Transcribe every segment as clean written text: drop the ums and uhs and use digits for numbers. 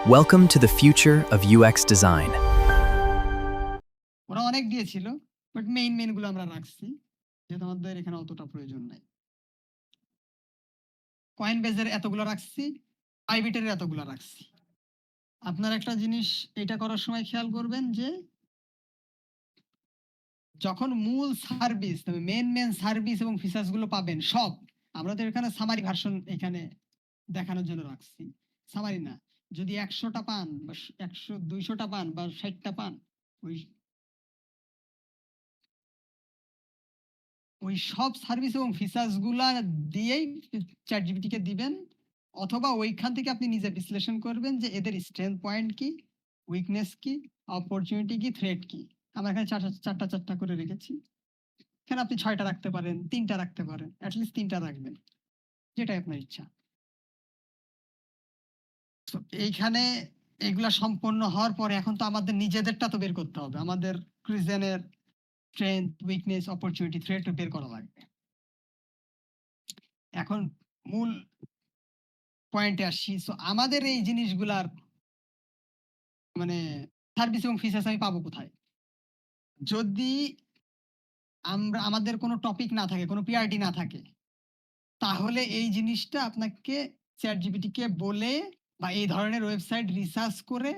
Welcome to the future of UX design. ওরা অনেক দিয়েছিল, বাট মেইন গুলো আমরা রাখছি, যেহেতু আমাদের এখানে অতটা প্রয়োজন নাই। কয়েনবেজের এতগুলো রাখছি, আইবিটের এতগুলো রাখছি। আপনার একটা জিনিস এটা করার সময় খেয়াল করবেন যে যখন মূল সার্ভিস, তবে মেন সার্ভিস এবং ফিচার্স গুলো পাবেন সব, আমাদের এখানে সামারি ভার্সন এখানে দেখানোর জন্য রাখছি। সামারি না, যদি 100টা পান বা 200টা পান বা 60টা পান, ওই সব সার্ভিস এবং ফিচার্স গুলা দিয়েই চ্যাট জিপিটি কে দিবেন, অথবা ওইখান থেকে আপনি নিজে বিশ্লেষণ করবেন যে এদের স্ট্রেংথ পয়েন্ট কি, উইকনেস কি, অপরচুনিটি কি, থ্রেট কি। আমরা এখানে চারটা করে রেখেছি। এখানে আপনি 6টা রাখতে পারেন, 3টা রাখতে পারেন, অ্যাটলিস্ট 3টা রাখবেন, যেটাই আপনার ইচ্ছা। তো এইখানে এগুলা সম্পন্ন হওয়ার পরে এখন তো আমাদের নিজেদেরটা তো বের করতে হবে, আমাদের ক্রিজেনের স্ট্রেংথ, উইকনেস, অপরচুনিটি, থ্রেট বের করা লাগবে। এখন মূল পয়েন্টে আসছি। সো আমাদের এই জিনিসগুলার মানে সার্ভিস এবং ফিচার্স আমি পাবো কোথায়? যদি আমাদের কোনো টপিক না থাকে, কোনো পিআরডি না থাকে, তাহলে এই জিনিসটা আপনাকে চ্যাট জিপিটি কে বলে বা এই ধরনের ওয়েবসাইট রিসার্চ করে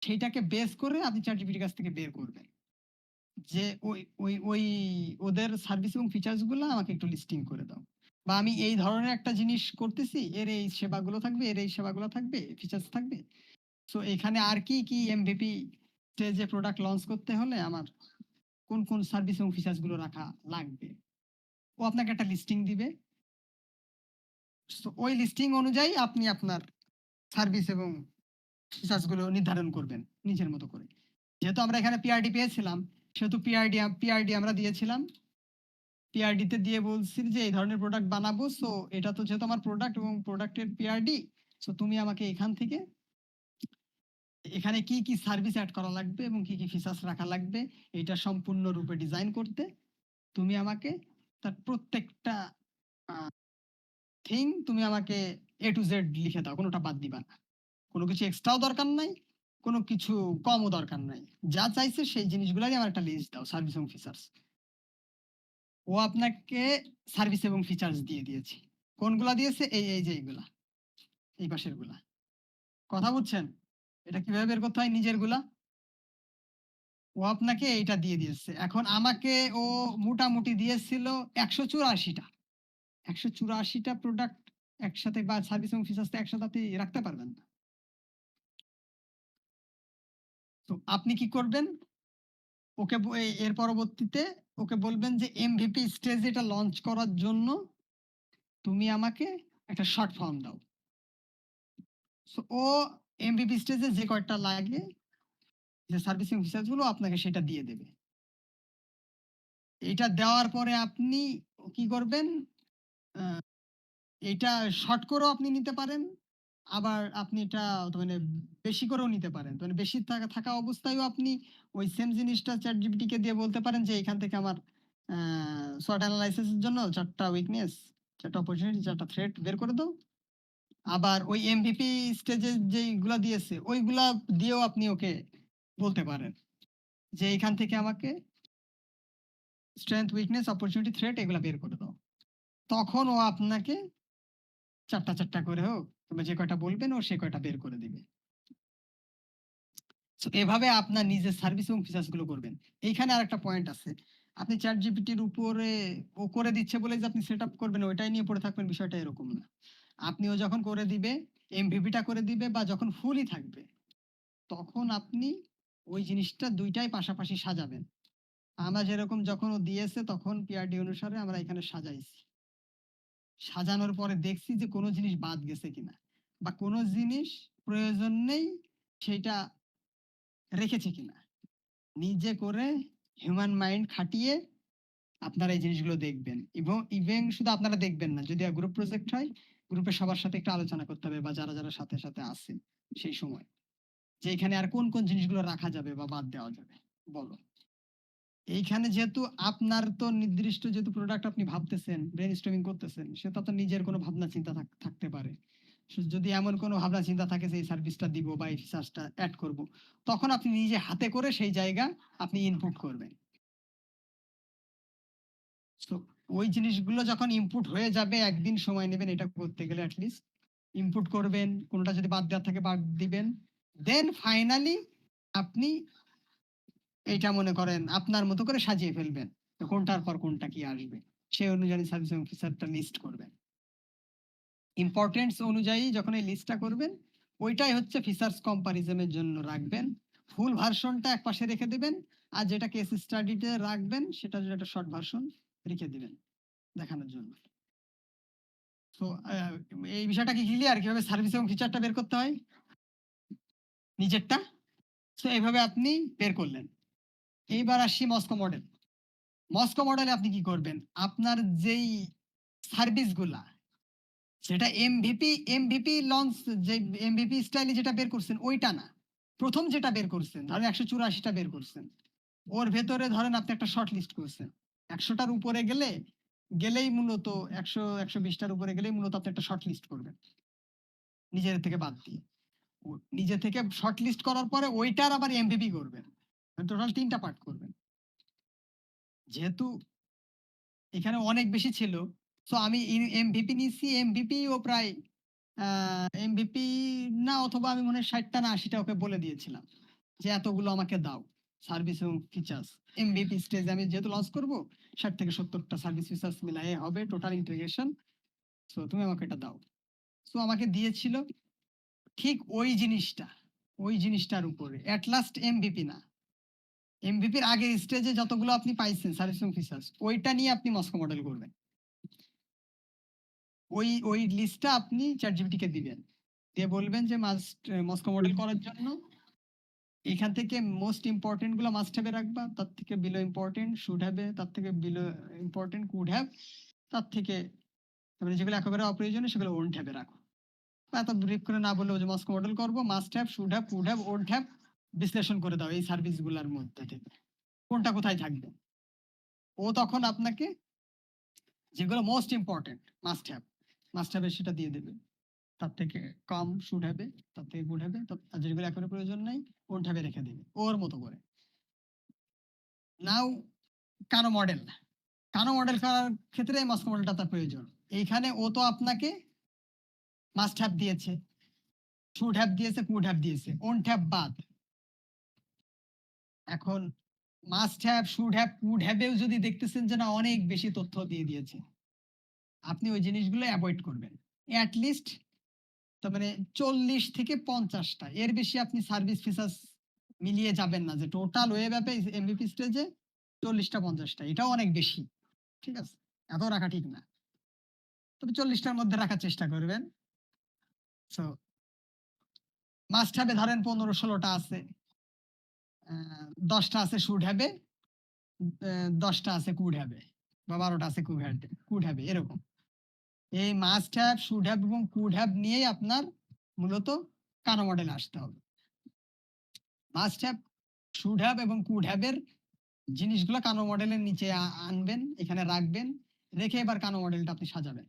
সেইটাকে বেস করে আপনি চ্যাট জিপিটির কাছ থেকে বের করবেন যে ওই ওই ওই ওদের সার্ভিস এবং ফিচার্স গুলো আমাকে একটু লিস্টিং করে দাও, বা আমি এই ধরনের একটা জিনিস করতেছি, এর এই সেবাগুলো থাকবে, এর এই সেবাগুলো থাকবে, ফিচার্স থাকবে। সো এখানে আর কি কি এমভিপি স্টেজে প্রোডাক্ট লঞ্চ করতে হলে আমার কোন কোন সার্ভিস এবং ফিচার্স গুলো রাখা লাগবে, ও আপনাকে একটা লিস্টিং দিবে। ওই লিস্টিং অনুযায়ী আপনি আপনার সার্ভিস এবং ফিচার্স গুলো নির্ধারণ করবেন নিজের মতো করে। যেহেতু আমরা এখানে পিআরডি পেয়েছিলাম, সেহেতু পিআরডি আমরা দিয়েছিলাম। পিআরডি তে দিয়ে বলছি যে এই ধরনের প্রোডাক্ট বানাবো, সো এটা তো যেহেতু আমার প্রোডাক্ট এবং প্রোডাক্টের পিআরডি, সো তুমি আমাকে এখান থেকে এখানে কি কি সার্ভিস অ্যাড করা লাগবে এবং কি কি ফিচার্স রাখা লাগবে এটা সম্পূর্ণরূপে ডিজাইন করতে তুমি আমাকে তার প্রত্যেকটা থিং তুমি আমাকে এ টু জেড লিখে দাও, কোনোটা বাদ দিবা না। কোনো কিছু এক্সট্রাও দরকার নাই, কোনো কিছু কমও দরকার নাই, যা চাইছে সেই জিনিসগুলাই আমার একটা লিস্ট দাও, সার্ভিস এবং ফিচার্স। ও আপনাকে সার্ভিস এবং ফিচার্স দিয়ে দিয়েছি। কোনগুলা দিয়েছে? এই যে এইগুলা, এই পাশের গুলা। কথা বুঝছেন? এটা কিভাবে বের করতে হয় নিজের গুলা? ও আপনাকে এইটা দিয়ে দিয়েছে। এখন আমাকে ও মোটামুটি দিয়েছিল 184টা। 184টা প্রোডাক্ট একসাথে বা সার্ভিস এবং ফিচার্স একসাথে আপনি রাখতে পারবেন না। তো আপনি কি করবেন? ওকে এর পরবর্তীতে ওকে বলবেন যে এমভিপি স্টেজে এটা লঞ্চ করার জন্য তুমি আমাকে একটা শর্ট ফর্ম দাও। সো ও এমভিপি স্টেজে যে কয়টা লাগে, যে সার্ভিস এবং ফিচার্স গুলো আপনাকে সেটা দিয়ে দেবে। এটা দেওয়ার পরে আপনি কি করবেন? এটা শর্ট করেও আপনি নিতে পারেন, আবার আপনি এটা মানে বেশি করেও নিতে পারেন। মানে বেশি থাকা অবস্থায়ও আপনি ওই সেম জিনিসটা চ্যাট জিপিটি কে দিয়ে বলতে পারেন যে এখান থেকে আমার শর্ট অ্যানালাইসিসের জন্য 4টা উইকনেস, 4টা অপরচুনিটি, 4টা থ্রেট বের করে দাও। আবার ওই এমভিপি স্টেজে যেইগুলা দিয়েছে ওইগুলা দিয়েও আপনি ওকে বলতে পারেন যে এখান থেকে আমাকে স্ট্রেংথ, উইকনেস, অপরচুনিটি, থ্রেট এগুলা বের করে দাও। তখন ও আপনাকে 4টা করে হোক কিংবা যে কয়টা বলবেন ও সে কয়টা বের করে দিবে। এভাবে আপনার নিজের সার্ভিস এবং ফিচার্স গুলো করবেন। এইখানে আরেকটা পয়েন্ট আছে, আপনি চ্যাট জিপিটির উপরে ও করে দিচ্ছে বলে যে আপনি সেট আপ করবেন ওইটাই নিয়ে পড়ে থাকবেন, বিষয়টা এরকম না। আপনি ও যখন করে দিবে, এমভিপিটা করে দিবে বা যখন ফুলই থাকবে, তখন আপনি ওই জিনিসটা দুইটাই পাশাপাশি সাজাবেন। আমরা যেরকম যখন ও দিয়েছে তখন পিআরডি অনুসারে আমরা এখানে সাজাইছি। সাজানোর পরে দেখছি যে কোনো জিনিস বাদ গেছে কিনা বা কোনো জিনিস প্রয়োজন নেই সেটা রেখেছে কিনা। নিজে করে হিউম্যান মাইন্ড খাটিয়ে আপনারা এই জিনিসগুলো দেখবেন, এবং ইভেন শুধু আপনারা দেখবেন না, যদি গ্রুপ প্রজেক্ট হয় গ্রুপে সবার সাথে একটু আলোচনা করতে হবে, বা যারা যারা সাথে সাথে আছে সেই সময়, যে এখানে আর কোন কোন জিনিসগুলো রাখা যাবে বা বাদ দেওয়া যাবে বলো। এইখানে যেহেতু আপনার তো নির্দিষ্ট যেহেতু প্রোডাক্ট আপনি ভাবতেছেন, ব্রেনস্টর্মিং করতেছেন, সে তো আপনার নিজের কোনো ভাবনা চিন্তা থাকতে পারে। যদি এমন কোনো ভাবনা চিন্তা থাকে যে এই সার্ভিসটা দিব বা এই ফিচার্সটা অ্যাড করব, তখন আপনি নিজে হাতে করে সেই জায়গা আপনি ইনপুট করবেন। তো ওই জিনিসগুলো যখন ইনপুট হয়ে যাবে, একদিন সময় নেবেন এটা করতে গেলে অ্যাটলিস্ট। ইনপুট করবেন, কোনটা যদি বাদ দেওয়ার থাকে বাদ দিবেন। দেন ফাইনালি আপনি এটা মনে করেন আপনার মতো করে সাজিয়ে ফেলবেন। তো কোনটার পর কোনটা কি আসবে সেই অনুযায়ী সার্ভিস এবং ফিচারটা লিস্ট করবেন। ইম্পর্টেন্স অনুযায়ী যখন এই লিস্টটা করবেন, ওইটাই হচ্ছে ফিচার্স কম্পারিজনের জন্য রাখবেন। ফুল ভার্সনটা একপাশে রেখে দিবেন, আর যেটা কেস স্টাডিতে রাখবেন সেটা যদি একটা শর্ট ভার্সন রেখে দিবেন দেখানোর জন্য। তো এই বিষয়টা কি ক্লিয়ার কিভাবে সার্ভিস এবং ফিচারটা বের করতে হয় নিজেরটা? তো এইভাবে আপনি বের করলেন। এইবার আসি মস্কো মডেল। মস্কো মডেলে আপনি কি করবেন? আপনার যেই সার্ভিসগুলা, সেটা এমভিপি লঞ্চ, যে এমভিপি স্টাইলে যেটা বের করছেন ওইটা না, প্রথম যেটা বের করছেন ধরেন 184টা বের করছেন, ওর ভেতরে ধরেন আপনি একটা শর্ট লিস্ট করছেন 100টার উপরে গেলেই মূলত 100-120টার উপরে গেলেই মূলত আপনি একটা শর্ট লিস্ট করবেন নিজের থেকে বাদ দিয়ে। নিজে থেকে শর্ট লিস্ট করার পরে ওইটার আবার এমভিপি করবেন, টোটাল 3টা পার্ট করবেন। যেহেতু এখানে অনেক বেশি ছিল, তো আমি এমভিপি নিছি, এমভিপি ও প্রায় এমভিপি না, অথবা আমি মনে হয় 60টা না 80টা ওকে বলে দিয়েছিলাম যে এতগুলো আমাকে দাও সার্ভিস এবং ফিচার্স। এমভিপি স্টেজ আমি যেহেতু লঞ্চ করব, 60 থেকে 70টা সার্ভিস ফিচার্স মিলাই হবে টোটাল ইন্টিগ্রেশন। সো তুমি আমাকে এটা দাও। সো আমাকে দিয়েছিল ঠিক ওই জিনিসটার উপরে এট লাস্ট এমভিপি না, এমভিপির আগের স্টেজে যতগুলো আপনি পাইছেন সার্ভিস এবং ফিচার্স, ওইটা নিয়ে আপনি মস্কো মডেল করবেন। ওই লিস্টটা আপনি চ্যাটজিপিটি কে দিবেন, দিয়ে বলবেন যে মস্কো মডেল করার জন্য এখান থেকে মোস্ট ইম্পর্টেন্ট গুলো মাস্ট হ্যাভে রাখবা, তার থেকে বিলো ইম্পর্টেন্ট শুড হ্যাভে, তার থেকে বিলো ইম্পর্টেন্ট কুড হ্যাভ, তার থেকে মানে যেগুলো একেবারে অপ্রয়োজনীয় সেগুলো ওন্ট হ্যাভে রাখো। এত ব্রিফ করে না বললেও যে মস্কো মডেল করবো, must have, should have, could have, won't have বিশ্লেষণ করে দাও এই সার্ভিস গুলার মধ্যে থেকে কোনটা কোথায় থাকবে। ও তখন আপনাকে যেগুলো মোস্ট ইম্পর্টেন্ট মাস্ট হ্যাভ সেটা দিয়ে দেবে, তার থেকে কম শুড হ্যাভে, তার থেকে গুড হ্যাভে, আর যেগুলো একেবারে প্রয়োজন নাই ওন্ট হ্যাভে রেখে দেবে ওর মতো করে। নাও কানো মডেল করার ক্ষেত্রে মস্কো মডেলটা তার প্রয়োজন। এইখানে ও তো আপনাকে মাস্ট হ্যাভ দিয়েছে, শুড হ্যাভ দিয়েছে, কুড হ্যাভ দিয়েছে, ওন্ট হ্যাভ বাদ। এখন must have, should have, could হ্যাভেও যদি দেখতেছেন যে না অনেক বেশি তথ্য দিয়ে দিয়েছে, আপনি ওই জিনিসগুলো অ্যাভয়েড করবেন। অ্যাট লিস্ট তার মানে 40 থেকে 50টা, এর বেশি আপনি সার্ভিস ফিচার্স মিলিয়ে যাবেন না যে টোটাল ওয়েব অ্যাপে এমভিপি স্টেজে 40টা 50টা, এটাও অনেক বেশি। ঠিক আছে, এত রাখা ঠিক না, তবে 40টার মধ্যে রাখার চেষ্টা করবেন। সো মাস্ট হ্যাভে ধরেন 15-16টা আছে, 10টা আছে শুড হ্যাভে, 10টা আছে কুড হ্যাভে, বা 12টা আছে কুড হ্যাভে, এরকম। এই মাস্ট হ্যাভ, শুড হ্যাভ এবং কুড হ্যাভ নিয়েই আপনার মূলত কানো মডেলে আসতে হবে। মাস্ট হ্যাভ, শুড হ্যাভ এবং কুড হ্যাভের জিনিসগুলো কানো মডেলের নিচে আনবেন, এখানে রাখবেন, রেখে এবার কানো মডেলটা আপনি সাজাবেন।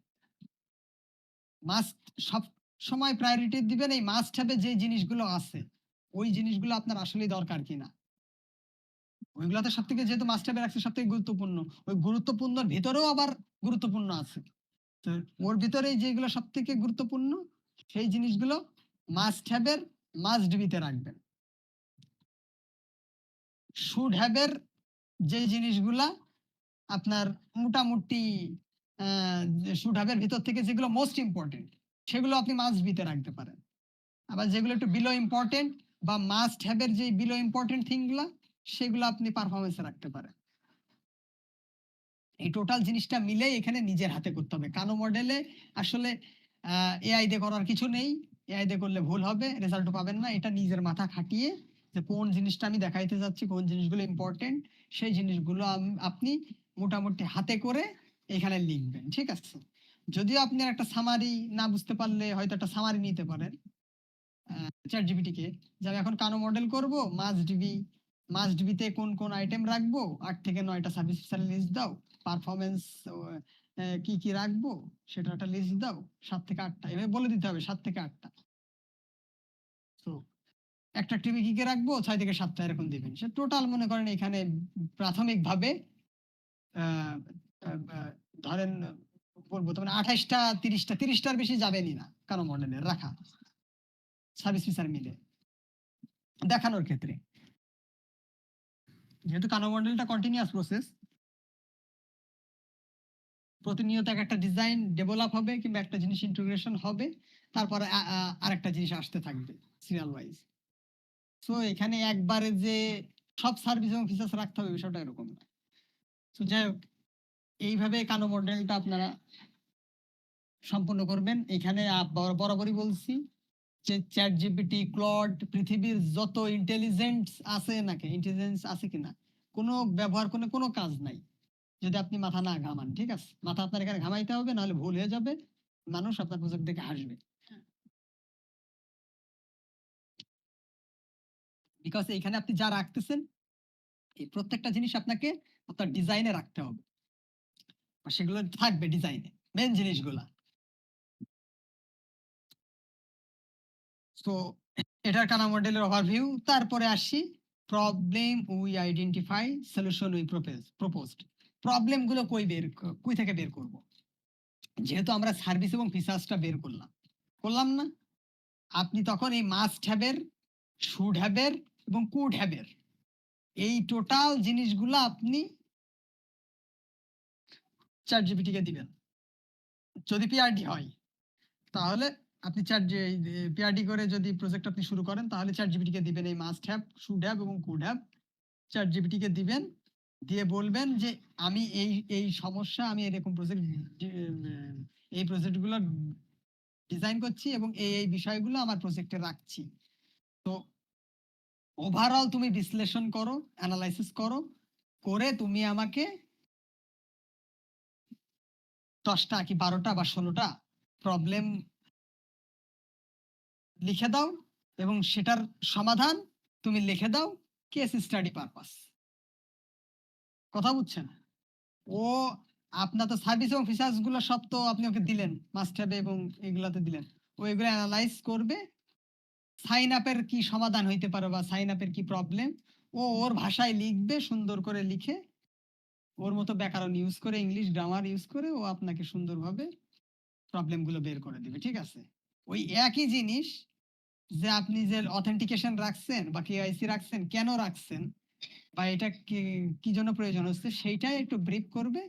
মাস্ট সব সময় প্রায়োরিটি দিবেন এই মাস্ট হ্যাভে যে জিনিসগুলো আছে ওই জিনিসগুলো আপনার আসলেই দরকার কিনা, ওইগুলোতে সব থেকে, যেহেতু মাস্ট হ্যাভে রাখছে সব থেকে গুরুত্বপূর্ণ, ওই গুরুত্বপূর্ণর ভিতরেও আবার গুরুত্বপূর্ণ আছে, তো ওর ভিতরে যেগুলো সব থেকে গুরুত্বপূর্ণ সেই জিনিসগুলো মাস্ট হ্যাভের মাস্ট বিতে রাখবেন। শুড হ্যাভের যে জিনিসগুলা আপনার মোটামুটি শুড হ্যাভের ভিতর থেকে যেগুলো মোস্ট ইম্পর্টেন্ট সেগুলো আপনি মাস্ট বিতে রাখতে পারেন। আবার যেগুলো একটু বিলো ইম্পর্টেন্ট বা মাস্ট হ্যাভের যে বিলো ইম্পর্টেন্ট থিংগুলা সেগুলো আপনি পারফরমেন্সে রাখতে পারেন। এই টোটাল জিনিসটা মিলে এখানে নিজের হাতে করতে হবে। কানো মডেলে আসলে এআই দিয়ে করার কিছু নেই, এআই দিয়ে করলে ভুল হবে, রেজাল্টও পাবেন না। এটা নিজের মাথা খাটিয়ে যে কোন জিনিসটা আমি দেখাইতে যাচ্ছি, কোন জিনিসগুলো ইম্পর্টেন্ট, সেই জিনিসগুলো আপনি মোটামুটি হাতে করে এখানে লিখবেন। ঠিক আছে, যদিও আপনি একটা সামারি না বুঝতে পারলে হয়তো একটা সামারি নিতে পারেন চ্যাট জিপিটিকে, যে আমি এখন কানো মডেল করব, মাস্ট বিতে কোন কোন আইটেম রাখবো, 8 থেকে 9টা সার্ভিস লিস্ট দাও, পারফরমেন্স কি কি রাখবো সেটা একটা লিস্ট দাও 7 থেকে 8টা, এভাবে বলে দিতে হবে 7 থেকে 8টা। তো একটা টিভি কি কি রাখবো 6 থেকে 7টা এরকম দিবেন। সে টোটাল মনে করেন এখানে প্রাথমিকভাবে আহ, আহ, আহ, ধরেন বলবো তো মানে 28টা 30টার বেশি যাবেনই না কারো মডেলের রাখা সার্ভিস ফিচার মিলে দেখানোর ক্ষেত্রে। যেহেতু কানো মডেলটা কন্টিনিউয়াস প্রসেস, প্রতিনিয়ত একটা ডিজাইন ডেভেলপ হবে কিংবা একটা জিনিস ইন্টিগ্রেশন হবে, তারপরে আরেকটা জিনিস আসতে থাকবে সিরিয়াল ওয়াইজ। সো এখানে একবারে যে সব সার্ভিস এবং ফিচার্স রাখতে হবে বিষয়টা এরকম না। তো যাই হোক, এইভাবে কানো মডেলটা আপনারা সম্পূর্ণ করবেন। এখানে বরাবরই বলছি যে চ্যাট জিপিটি, ক্লড, পৃথিবীর যত ইন্টেলিজেন্স আছে কিনা কোনো ব্যবহার করে কোনো কাজ নাই যদি আপনি মাথা না ঘামান। ঠিক আছে, মাথা আপনার এখানে ঘামাইতে হবে, নাহলে ভুল হয়ে যাবে, মানুষ আপনার প্রজেক্ট দেখে হাসবে। বিকজ এখানে আপনি যা রাখতেছেন এই প্রত্যেকটা জিনিস আপনাকে আপনার ডিজাইনে রাখতে হবে, আর সেগুলো থাকবে ডিজাইনে মেন জিনিসগুলা। তো এটার কানা মডেলের ওভারভিউ। তারপরে আসি problem we identify, solution we proposed. Problem গুলো কই থেকে বের করব? যেহেতু আমরা সার্ভিস এবং ফিচার্সটা বের করলাম না, আপনি তখন এই মাস্ট হ্যাভের, শুড হ্যাভের এবং কুড হ্যাভের এই টোটাল জিনিসগুলো আপনি চ্যাট জিপিটি কে দিবেন। যদি পিআরডি হয় তাহলে আপনি পিআরডি করে যদি প্রজেক্ট আপনি শুরু করেন তাহলে চ্যাট জিপিটি কে দিবেন এই মাস্ট হ্যাভ, শুড হ্যাভ এবং কুড হ্যাভ। চ্যাট জিপিটি কে দিবেন, দিয়ে বলবেন যে আমি এই এই সমস্যা, আমি এরকম প্রজেক্ট, এই প্রজেক্টগুলো ডিজাইন করছি এবং এই বিষয়গুলো আমার প্রজেক্টে রাখছি। তো ওভারঅল তুমি বিশ্লেষণ করো, অ্যানালাইসিস করো, করে তুমি আমাকে 10টা কি 12টা বা 16টা প্রবলেম লিখে দাও এবং সেটার সমাধান তুমি লিখে দাও কেস স্টাডি পারপাস। কথা বুঝছেন? ও আপনার তো সার্ভিস এবং ফিচার্স গুলো সব তো আপনি ওকে দিলেন, মাস্ট হ্যাভ এবং এগুলাতে দিলেন, ও এগুলো অ্যানালাইজ করবে, সাইন আপের কি সমাধান হইতে পারে বা সাইন আপের কি প্রবলেম ও ওর ভাষায় লিখবে, সুন্দর করে লিখে ওর মতো ব্যাকরণ ইউজ করে, ইংলিশ গ্রামার ইউজ করে ও আপনাকে সুন্দরভাবে প্রবলেম গুলো বের করে দিবে। ঠিক আছে, ওই একই জিনিস যে আপনি যে অথেন্টিকেশন রাখছেন বা কেওয়াইসি রাখছেন, কেন রাখছেন বা এটা কি জন্য প্রয়োজন হচ্ছে সেইটাই একটু ব্রিফ করবে।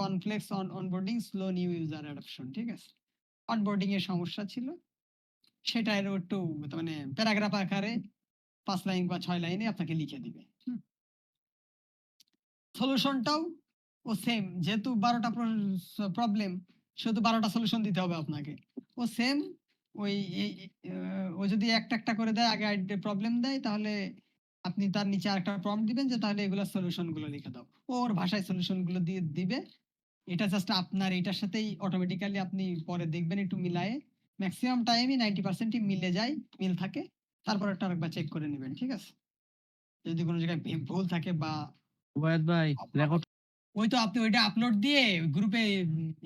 Complex onboarding, slow new user adoption. ঠিক আছে, অনবোর্ডিং এর সমস্যা ছিল সেটা এর একটু মানে প্যারাগ্রাফ আকারে 5 লাইন বা 6 লাইনে আপনাকে লিখে দিবে। সলিউশনটাও ও সেম, যেহেতু 12টা প্রবলেম সেহেতু 12টা সলিউশন দিতে হবে আপনাকে। ও সেম ওই ও যদি একটা একটা করে দেয়, আগে প্রবলেম দেয়, তাহলে আপনি তার নিচে আরেকটা প্রম্পট দিবেন যে তাহলে এগুলো সলিউশন গুলো লিখে দাও, ওর ভাষায় সলিউশন গুলো দিয়ে দিবে। এটা জাস্ট আপনার এটার সাথেই অটোমেটিক্যালি আপনি পরে দেখবেন একটু মিলায়ে, ম্যাক্সিমাম টাইমই 90% মিলে যায়, মিল থাকে। তারপর একটা আরেকবার চেক করে নেবেন। ঠিক আছে, যদি কোনো জায়গায় ভুল থাকে বা ওবায়দ ভাই রেকর্ড ওই তো আপনি ওইটা আপলোড দিয়ে গ্রুপে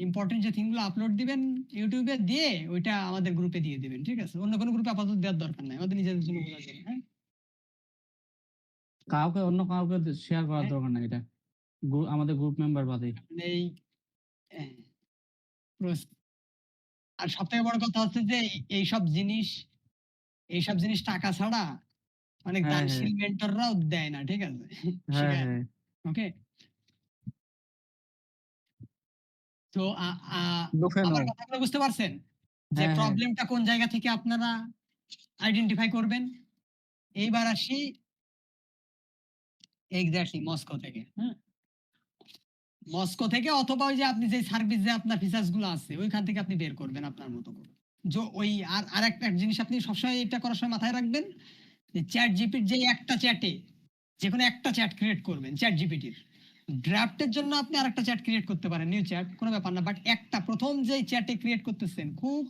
ইম্পর্টেন্ট যে থিংগুলো আপলোড দিবেন ইউটিউবে, দিয়ে ওইটা আমাদের গ্রুপে দিয়ে দিবেন। ঠিক আছে, অন্য কোনো গ্রুপে আপাতত দেওয়ার দরকার নাই, আমাদের নিজেদের জন্য বোঝার জন্য। হ্যাঁ, কাউকে অন্য কাউকে শেয়ার করার দরকার নাই, এটা আমাদের গ্রুপ মেম্বার বাদে। মানে এই আহ, আর সব থেকে বড় কথা হচ্ছে যে এইসব জিনিস টাকা ছাড়া অনেক হ্যাঁ হ্যাঁ দানশীল মেন্টররাও দেয় না। ঠিক আছে, হ্যাঁ শিখায়। হ্যাঁ ওকে, তো লোকেনো। আমার কথাগুলো বুঝতে পারছেন যে হ্যাঁ হ্যাঁ প্রবলেমটা কোন জায়গা থেকে আপনারা আইডেন্টিফাই করবেন। এইবার আসি এক্স্যাক্টলি মস্কো থেকে। হ্যাঁ, মস্কো থেকে অথবা ওই যে আপনি যে সার্ভিস যে আপনার ফিচার্স গুলো আছে ওইখান থেকে আপনি বের করবেন আপনার মতো করে। ওই আর একটা জিনিস আপনি সবসময় এটা করার সময় মাথায় রাখবেন যে চ্যাট জিপির যে একটা চ্যাটে যে কোনো একটা চ্যাট ক্রিয়েট করবেন, চ্যাট জিপিটির ড্রাফটের জন্য আপনি আরেকটা চ্যাট ক্রিয়েট করতে পারেন, নিউ চ্যাট, কোনো ব্যাপার না, বাট একটা প্রথম যে চ্যাটে ক্রিয়েট করতেছেন খুব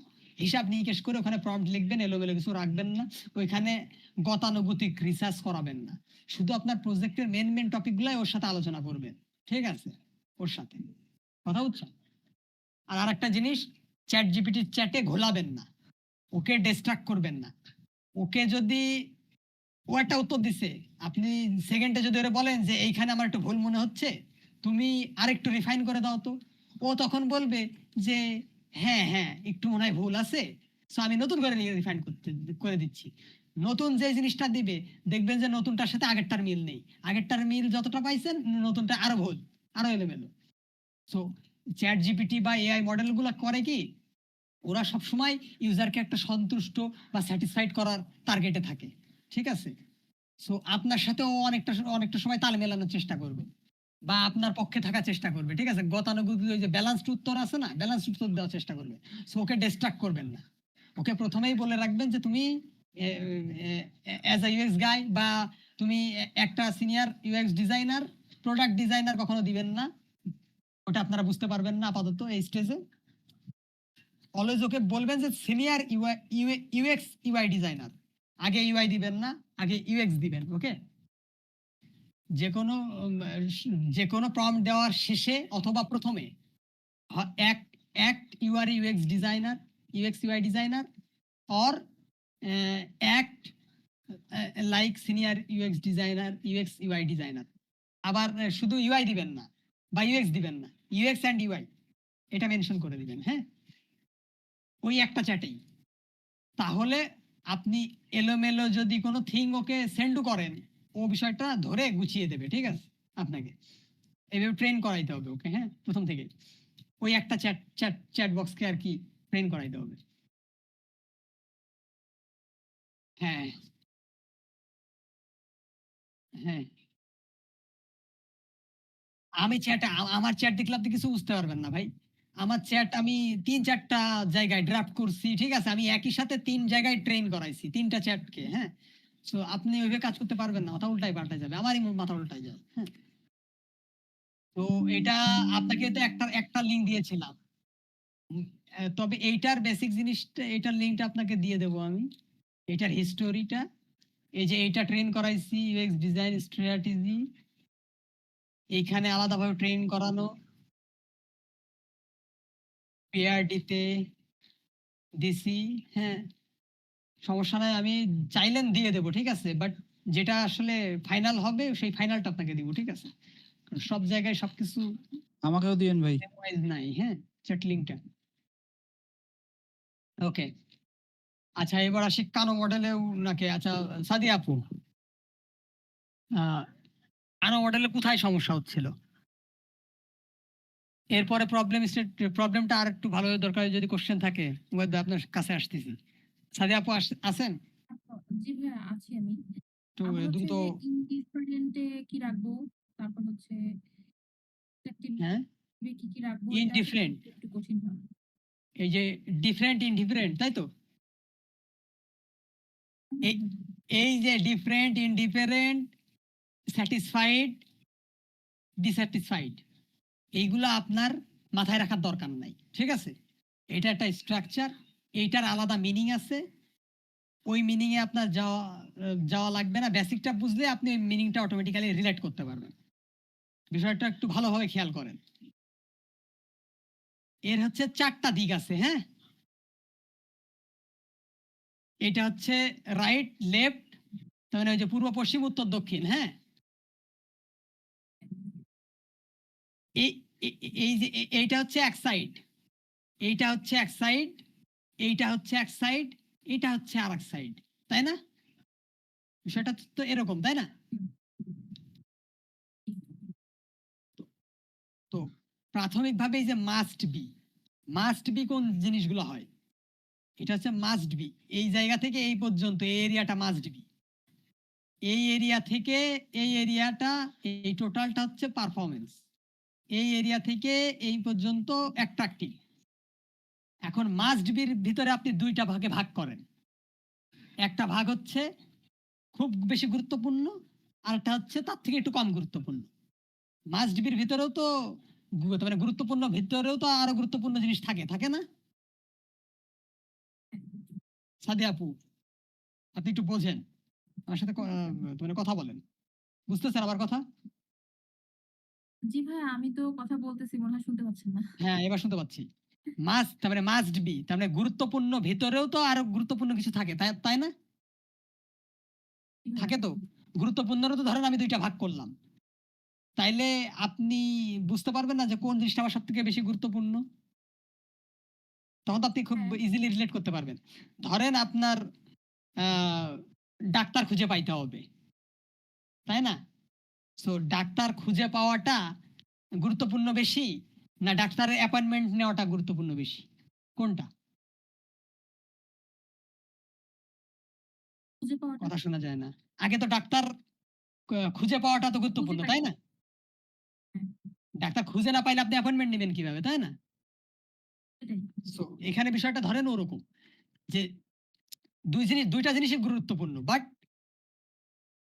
হিসাব নিকেশ করে ওখানে প্রম্পট লিখবেন, এলোমেলো কিছু রাখবেন না, ওইখানে গতানুগতিক রিসার্চ করাবেন না, শুধু আপনার প্রজেক্টের মেন টপিক গুলাই ওর সাথে আলোচনা করবেন। ঠিক আছে, ওর সাথে কথা বুঝছেন? আর আরেকটা জিনিস, চ্যাট জিপিটির চ্যাটে ঘোলাবেন না, ওকে ডিস্ট্রাক্ট করবেন না। ওকে যদি ও একটা উত্তর দিছে, আপনি সেকেন্ডে যদি ওরে বলেন যে এইখানে আমার একটু ভুল মনে হচ্ছে, তুমি আরেকটু রিফাইন করে দাও তো, ও তখন বলবে যে হ্যাঁ হ্যাঁ একটু মনে হয় ভুল আছে, সো আমি নতুন করে রিফাইন করে দিচ্ছি। নতুন যে জিনিসটা দিবে দেখবেন যে নতুনটার সাথে আগেরটার মিল নেই, আগেরটার মিল যতটা পাইছেন নতুনটা আরো ভুল, আরো এলোমেলো। সো চ্যাট জিপিটি বা এআই মডেলগুলো করে কি, ওরা সবসময় ইউজারকে একটা সন্তুষ্ট বা স্যাটিসফাইড করার টার্গেটে থাকে, ঠিক আছে? সো আপনার সাথেও অনেকটা অনেকটা সময় তাল মেলানোর চেষ্টা করবে বা আপনার পক্ষে থাকার চেষ্টা করবে, ঠিক আছে? গতানুগতিক ওই যে ব্যালেন্সড উত্তর আছে না, ব্যালেন্সড উত্তর দেওয়ার চেষ্টা করবে। সো ওকে ডিস্ট্রাক্ট করবেন না, ওকে প্রথমেই বলে রাখবেন যে তুমি অ্যাজ আ ইউএক্স গাই বা তুমি একটা senior UX designer, product designer কখনো দিবেন না, ওটা আপনারা বুঝতে পারবেন না আপাতত এই স্টেজে। অলওয়েজ ওকে বলবেন যে সিনিয়র ইউএক্স ইউআই ডিজাইনার, আগে ইউআই দিবেন না, আগে ইউএক্স দিবেন। ওকে, যে কোনো যে কোনো প্রম্পট দেওয়ার শেষে অথবা প্রথমে act UR UX designer, UX UI designer, or act like senior UX designer, UX UI designer. আবার শুধু ইউআই দিবেন না বা ইউএক্স দিবেন না, ইউএক্স অ্যান্ড ইউআই এটা মেনশন করে দিবেন, হ্যাঁ, ওই একটা চ্যাটেই। তাহলে আপনি এলোমেলো যদি কোনো থিং ওকে সেন্ডও করেন, ও বিষয়টা ধরে গুছিয়ে দেবে, ঠিক আছে? আপনাকে এভাবে ট্রেন করাইতে হবে ওকে, হ্যাঁ, প্রথম থেকে ওই একটা চ্যাট চ্যাট চ্যাট বক্সকে আর কি ট্রেন করাইতে হবে। হ্যাঁ হ্যাঁ, আমি চ্যাট আমার চ্যাট দেখলে আপনি কিছু বুঝতে পারবেন না ভাই। আমার চ্যাট আমি ৩-৪টা জায়গায় ড্রাফট করছি, ঠিক আছে? আমি একই সাথে ৩ জায়গায় ট্রেন করাইছি ৩টা চ্যাটকে, হ্যাঁ। সো আপনি ওইভাবে কাজ করতে পারবেন না, মাথা উল্টাই পাল্টাই যাবে, আমারই মাথা উল্টাই যাবে, হ্যাঁ। তো এটা আপনাকে তো একটা একটা লিঙ্ক দিয়েছিলাম। তবে এইটার বেসিক জিনিসটা, এটার লিঙ্কটা আপনাকে দিয়ে দেবো আমি, এটার হিস্টোরিটা। এই যে এইটা ট্রেন করাইছি ইউএক্স ডিজাইন স্ট্র্যাটেজি, এইখানে আলাদাভাবে ট্রেন করানো, পিআরডিতে দিছি, হ্যাঁ, সমস্যা নাই, আমি চাইলেন দিয়ে দেবো, ঠিক আছে? বাট যেটা আসলে ফাইনাল হবে সেই ফাইনালটা আপনাকে দিব, ঠিক আছে? কারণ সব জায়গায় সবকিছু আমাকেও দিবেন ভাই। মেমোরাইজ নাই, হ্যাঁ, চ্যাট লিঙ্কটা। ওকে, আচ্ছা এবার আসি কানো মডেলেও নাকি। আচ্ছা সাদিয়া আপু, কানো মডেলে কোথায় সমস্যা হচ্ছিল? এরপরে প্রবলেমটা আর একটু ভালো দরকার, যদি কোশ্চেন থাকে আপনার কাছে আসতেছি। সাদিয়া আপু আছেন? জি ভাইয়া আছি আমি। একটু আমার হচ্ছে দ্রুত। যে ইনডিফারেন্ট এ কি রাখবো? তারপর হচ্ছে হ্যাঁ, কি রাখবো এটা ইনডিফারেন্ট, একটু কঠিন হয়। এই যে ডিফারেন্ট ইনডিফারেন্ট, তাই তো? এই এই যে ডিফারেন্ট ইনডিফারেন্ট, স্যাটিসফাইড ডিস্যাটিসফাইড, এইগুলো আপনার মাথায় রাখার দরকার নাই, ঠিক আছে? এটা একটা স্ট্রাকচার, এইটার আলাদা মিনিং আছে, ওই মিনিং এ আপনার যাওয়া যাওয়া লাগবে না। বেসিকটা বুঝলে আপনি ওই মিনিংটা অটোমেটিক্যালি রিলেট করতে পারবেন। বিষয়টা একটু ভালোভাবে খেয়াল করেন। এর হচ্ছে 4টা দিক আছে, হ্যাঁ। এটা হচ্ছে রাইট লেফট, তার মানে ওই যে পূর্ব পশ্চিম উত্তর দক্ষিণ, হ্যাঁ। এই এই যে এইটা হচ্ছে এক সাইড, এইটা হচ্ছে এক সাইড, এইটা হচ্ছে এক সাইড, এটা হচ্ছে আর এক সাইড, তাই না? বিষয়টা তো এরকম, তাই না? তো প্রাথমিকভাবে এই যে মাস্ট বি কোন জিনিসগুলো হয়, এটা হচ্ছে মাস্ট বি, এই জায়গা থেকে এই পর্যন্ত এই এরিয়াটা মাস্ট বি, এই এরিয়া থেকে এই এরিয়াটা, এই টোটালটা হচ্ছে পারফরমেন্স, এই এরিয়া থেকে এই পর্যন্ত অ্যাট্রাক্টিভ। এখন মাস্ট বির ভিতরে আপনি 2টা ভাগে ভাগ করেন, একটা ভাগ হচ্ছে খুব বেশি গুরুত্বপূর্ণ, আর একটা হচ্ছে তার থেকে একটু কম গুরুত্বপূর্ণ। মাস্ট বির ভিতরেও তো মানে গুরুত্বপূর্ণ ভিতরেও তো আরো গুরুত্বপূর্ণ জিনিস থাকে, থাকে না? সাদিয়া আপু, আপনি একটু বোঝেন, আমার সাথে মানে কথা বলেন, বুঝতেছেন আমার কথা? জি ভাইয়া আমি তো কথা বলতেছি, মনে হয় শুনতে পাচ্ছেন না। হ্যাঁ, এবার শুনতে পাচ্ছি। মাস্ট তার মানে মাস্ট বি, তার মানে গুরুত্বপূর্ণ ভেতরেও তো আরো গুরুত্বপূর্ণ কিছু থাকে, তাই তাই না? থাকে তো। গুরুত্বপূর্ণরও তো ধরেন আমি দুইটা ভাগ করলাম, তাইলে আপনি বুঝতে পারবেন না যে কোন জিনিসটা আমার সব থেকে বেশি গুরুত্বপূর্ণ। তখন তো আপনি খুব হ্যাঁ। ইজিলি রিলেট করতে পারবেন। ধরেন আপনার ডাক্তার খুঁজে পাইতে হবে, তাই না? সো ডাক্তার খুঁজে পাওয়াটা গুরুত্বপূর্ণ বেশি, না ডাক্তারের অ্যাপয়েন্টমেন্ট নেওয়াটা গুরুত্বপূর্ণ বেশি? কোনটা? খুঁজে পাওয়াটা। কথা শোনা যায় না। আগে তো ডাক্তার খুঁজে পাওয়াটা তো খুঁজে গুরুত্বপূর্ণ, পাই। তাই না? হ্যাঁ, ডাক্তার খুঁজে না পাইলে আপনি অ্যাপয়েন্টমেন্ট নেবেন কিভাবে, তাই না? সেটাই। সো এখানে বিষয়টা ধরেন ওরকম যে দুইটা জিনিসই গুরুত্বপূর্ণ, বাট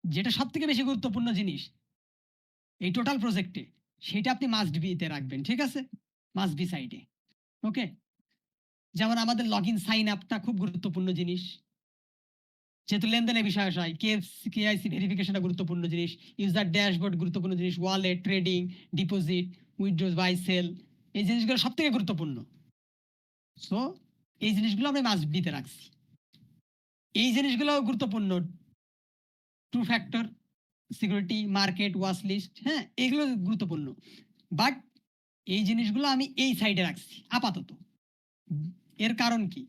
যেটা সব থেকে বেশি গুরুত্বপূর্ণ জিনিস এই টোটাল প্রজেক্টে, সেটা আপনি মাস্ট বি তে রাখবেন, ঠিক আছে? মাস্ট বি সাইডে। ওকে, যেমন আমাদের লগ ইন সাইন আপটা খুব গুরুত্বপূর্ণ জিনিস, যেহেতু লেনদেনের বিষয় হয়। কেআইসি ভেরিফিকেশনটা গুরুত্বপূর্ণ জিনিস, ইউজার ড্যাশবোর্ড গুরুত্বপূর্ণ জিনিস, wallet, trading, deposit, withdraw, buy sell, এই জিনিসগুলো সব থেকে গুরুত্বপূর্ণ। সো এই জিনিসগুলো আমরা মাস্ট বিতে রাখছি। এই জিনিসগুলো গুরুত্বপূর্ণ, two factor security, market watch list, হ্যাঁ এগুলো গুরুত্বপূর্ণ, বাট এই জিনিসগুলো আমি এই সাইডে রাখছি আপাতত। এর কারণ কি?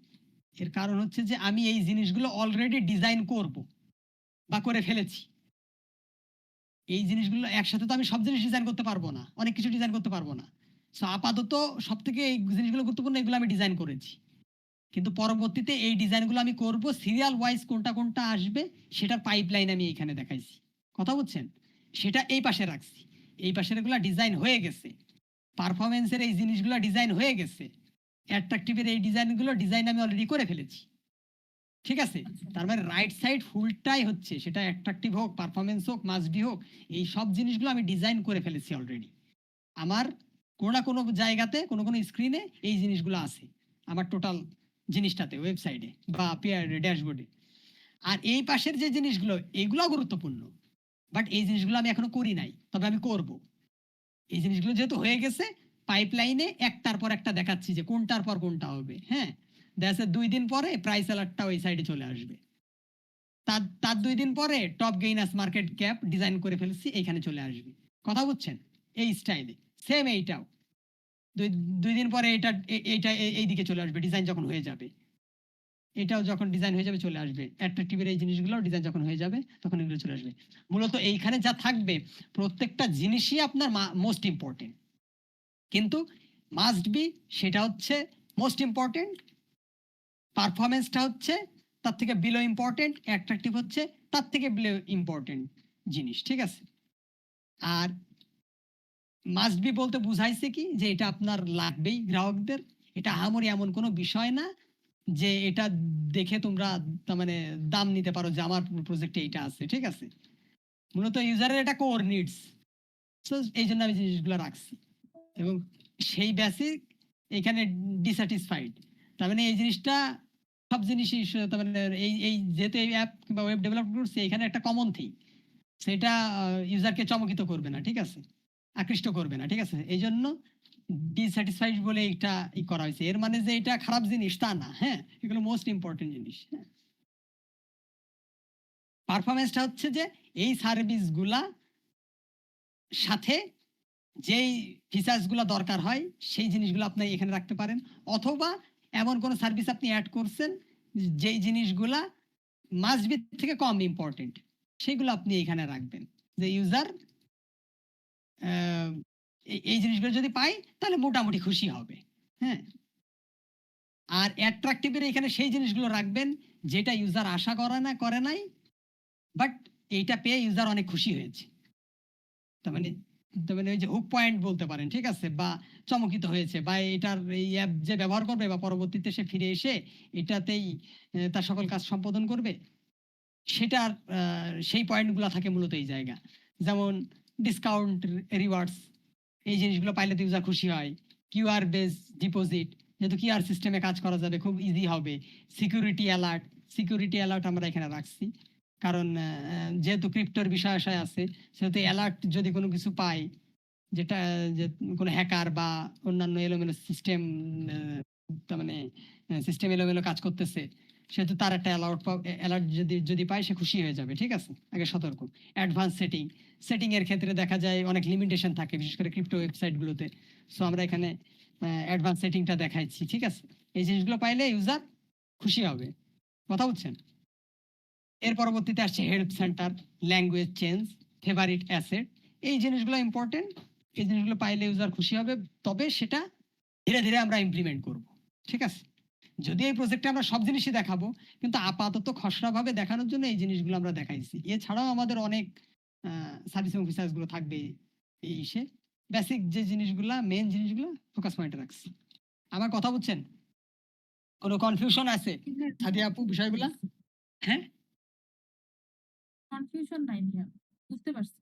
এর কারণ হচ্ছে যে আমি এই জিনিসগুলো অলরেডি ডিজাইন করব বা করে ফেলেছি। এই জিনিসগুলো একসাথে তো আমি সব জিনিস ডিজাইন করতে পারবো না, অনেক কিছু ডিজাইন করতে পারবো না। সো আপাতত সব থেকে এই জিনিসগুলো গুরুত্বপূর্ণ, এগুলো আমি ডিজাইন করেছি, কিন্তু পরবর্তীতে এই ডিজাইনগুলো আমি করব সিরিয়াল ওয়াইজ, কোনটা কোনটা আসবে সেটার পাইপলাইন আমি এখানে দেখাইছি। কথা বুঝছেন? সেটা এই পাশে রাখছি। এই পাশের এগুলো ডিজাইন হয়ে গেছে, পারফরমেন্সের এই জিনিসগুলো ডিজাইন হয়ে গেছে, অ্যাট্রাকটিভের এই ডিজাইনগুলো ডিজাইন আমি অলরেডি করে ফেলেছি, ঠিক আছে? আচ্ছা। তার মানে রাইট সাইড ফুলটাই হচ্ছে, সেটা অ্যাট্রাকটিভ হোক, পারফরমেন্স হোক, মাস্ট বি হোক, এই সব জিনিসগুলো আমি ডিজাইন করে ফেলেছি অলরেডি। আমার কোনো না কোনো জায়গাতে, কোনো কোনো স্ক্রিনে এই জিনিসগুলো আছে আমার টোটাল জিনিসটাতে, ওয়েবসাইটে বা পিআর ড্যাশবোর্ডে। আর এই পাশের যে জিনিসগুলো, এগুলো গুরুত্বপূর্ণ, বাট এই জিনিসগুলো আমি এখনো করি নাই, তবে আমি করব। এই জিনিসগুলো যেহেতু হয়ে গেছে, পাইপলাইনে একটার পর একটা দেখাচ্ছি যে কোনটার পর কোনটা হবে। হ্যাঁ, দেখা 2 দিন পরে প্রাইস অ্যালার্টটা ওই সাইডে চলে আসবে, তার তার 2 দিন পরে top gainers market cap design করে ফেলছি, এখানে চলে আসবে। কথা বুঝছেন? এই স্টাইলে সেম এইটাও দুই 2 দিন পরে এইটা এই দিকে চলে আসবে ডিজাইন যখন হয়ে যাবে। এটাও যখন ডিজাইন হয়ে যাবে চলে আসবে। অ্যাট্রাকটিভের এই জিনিসগুলো ডিজাইন যখন হয়ে যাবে তখন এগুলো চলে আসবে। মূলত এইখানে যা থাকবে প্রত্যেকটা জিনিসই আপনার মোস্ট ইম্পর্টেন্ট, কিন্তু মাস্ট বি সেটা হচ্ছে মোস্ট ইম্পর্টেন্ট, পারফরমেন্সটা হচ্ছে তার থেকে বিলো ইম্পর্টেন্ট, অ্যাট্রাকটিভ হচ্ছে তার থেকে বিলো ইম্পর্টেন্ট জিনিস, ঠিক আছে? আর মাস্ট বি বলতে বুঝাইছে কি, যে এটা আপনার লাগবেই গ্রাহকদের, এটা আহামরি এমন কোনো বিষয় না যে এটা দেখে তোমরা তার মানে দাম নিতে পারো যে আমার প্রজেক্টে এইটা আছে, ঠিক আছে? মূলত ইউজারের এটা কোর নিডস, তো এই জন্য আমি জিনিসগুলো রাখছি। এবং সেই বেসিক এখানে ডিস্যাটিসফাইড, তার মানে এই জিনিসটা সব জিনিসই তার মানে এই যেহেতু এই অ্যাপ কিংবা ওয়েব ডেভেলপ করছে, এখানে একটা কমন থিং, সেটা ইউজারকে চমকিত করবে না, ঠিক আছে? আকৃষ্ট করবে না, ঠিক আছে? এই জন্য ডিস্যাটিসফাইড বলে এটা করা হয়েছে। এর মানে যে এটা খারাপ জিনিস তা না, হ্যাঁ এগুলো মোস্ট ইম্পর্টেন্ট জিনিস। হ্যাঁ, পারফরমেন্সটা হচ্ছে যে এই সার্ভিসগুলা সাথে যেই ফিচার্সগুলো দরকার হয় সেই জিনিসগুলো আপনি এখানে রাখতে পারেন, অথবা এমন কোনো সার্ভিস আপনি অ্যাড করছেন যেই জিনিসগুলা মাস্ট বি থেকে কম ইম্পর্টেন্ট, সেগুলো আপনি এখানে রাখবেন, যে ইউজার এই জিনিসগুলো যদি পাই তাহলে মোটামুটি খুশি হবে। হ্যাঁ, আর অ্যাট্রাকটিভের এখানে সেই জিনিসগুলো রাখবেন যেটা ইউজার আশা করে নাই, বাট এইটা পেয়ে ইউজার অনেক খুশি হয়েছে। তার মানে ওই যে হুক পয়েন্ট বলতে পারেন, ঠিক আছে, বা চমকিত হয়েছে, বা এটার এই অ্যাপ যে ব্যবহার করবে বা পরবর্তীতে সে ফিরে এসে এটাতেই তার সকল কাজ সম্পাদন করবে, সেটার সেই পয়েন্টগুলো থাকে মূলত এই জায়গা। যেমন ডিসকাউন্ট, রিওয়ার্ডস, এই জিনিসগুলো পাইলে তো ইউজার খুশি হয়। কিউআর বেস ডিপোজিট, যেহেতু কিউআর সিস্টেমে কাজ করা যাবে, খুব ইজি হবে। সিকিউরিটি অ্যালার্ট আমরা এখানে রাখছি, কারণ যেহেতু ক্রিপ্টোর বিষয় আছে, সেহেতু অ্যালার্ট যদি কোনো কিছু পাই যেটা যে কোনো হ্যাকার বা অন্যান্য এলোমেলো সিস্টেম, তার মানে সিস্টেম এলোমেলো কাজ করতেছে, সেহেতু তার একটা অ্যালার্ট যদি যদি পায় সে খুশি হয়ে যাবে। ঠিক আছে, আগে সতর্ক। অ্যাডভান্স সেটিং এর ক্ষেত্রে দেখা যায় অনেক লিমিটেশন থাকে, বিশেষ করে ক্রিপ্টো ওয়েবসাইটগুলোতে। সো আমরা এখানে অ্যাডভান্স সেটিংটা দেখাইছি। ঠিক আছে, এই জিনিসগুলো পাইলে ইউজার খুশি হবে। কথা বলছেন? এর পরবর্তীতে আসছে help centre, language change, favourite asset. এই জিনিসগুলো ইম্পর্টেন্ট। এই জিনিসগুলো পাইলে ইউজার খুশি হবে, তবে সেটা ধীরে ধীরে আমরা ইমপ্লিমেন্ট করব। ঠিক আছে, যদি এই প্রজেক্টে আমরা সব জিনিসই দেখাবো, কিন্তু আপাতত খসড়াভাবে দেখানোর জন্য এই জিনিসগুলো আমরা দেখাইছি। এছাড়াও আমাদের অনেক সার্ভিস এবং ফিচার্সগুলো থাকবে এই ইসে। বেসিক যে জিনিসগুলা, মেইন জিনিসগুলো ফোকাস পয়েন্টে রাখছি। আমার কথা বুঝছেন? কোনো কনফিউশন আছে সাদিয়া আপু বিষয়গুলা? হ্যাঁ, কনফিউশন নাই ভাইয়া, বুঝতে পারছি।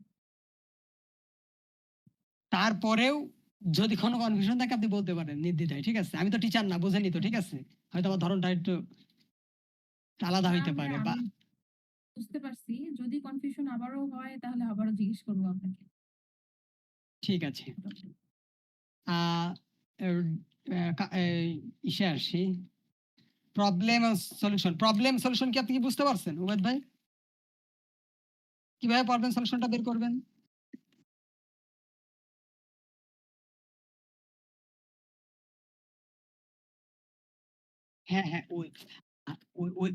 তারপরেও যদি কোনো কনফিউশন থাকে আপনি বলতে পারেন নির্দ্বিধায়। ঠিক আছে, আমি তো টিচার না, বোঝেনি তো। ঠিক আছে, হয়তো আমার ধরনটা একটু আলাদা হইতে না পারে ভাইয়া, বা আমি বুঝতে পারছি। যদি কনফিউশন আবারও হয় তাহলে আবারও জিজ্ঞেস করবো আপনাকে। ঠিক আছে। আহ এর, ইসে আসি, প্রবলেম সলিউশন কি আপনি কি বুঝতে পারছেন উমেদ ভাই? কিভাবে প্রবলেম সলিউশনটা বের করবেন? হ্যাঁ হ্যাঁ, ওই ওই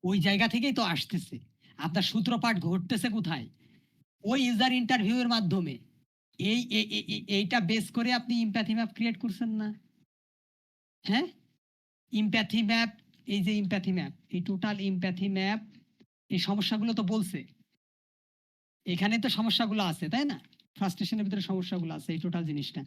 ওই জায়গা থেকেই তো আসতেছে। আপনার সূত্রপাত ঘটতেছে কোথায়? ওই ইউজার ইন্টারভিউ এর মাধ্যমে। এইটা বেস করে আপনি ইমপ্যাথি ম্যাপ ক্রিয়েট করছেন না? হ্যাঁ, ইমপ্যাথি ম্যাপ, এই যে ইমপ্যাথি ম্যাপ, এই টোটাল ইমপ্যাথি ম্যাপ, এই সমস্যাগুলো তো বলছে, এখানে তো সমস্যাগুলো আছে, তাই না? ফ্রাস্ট্রেশনের ভিতরে সমস্যাগুলো আছে, এই টোটাল জিনিসটা।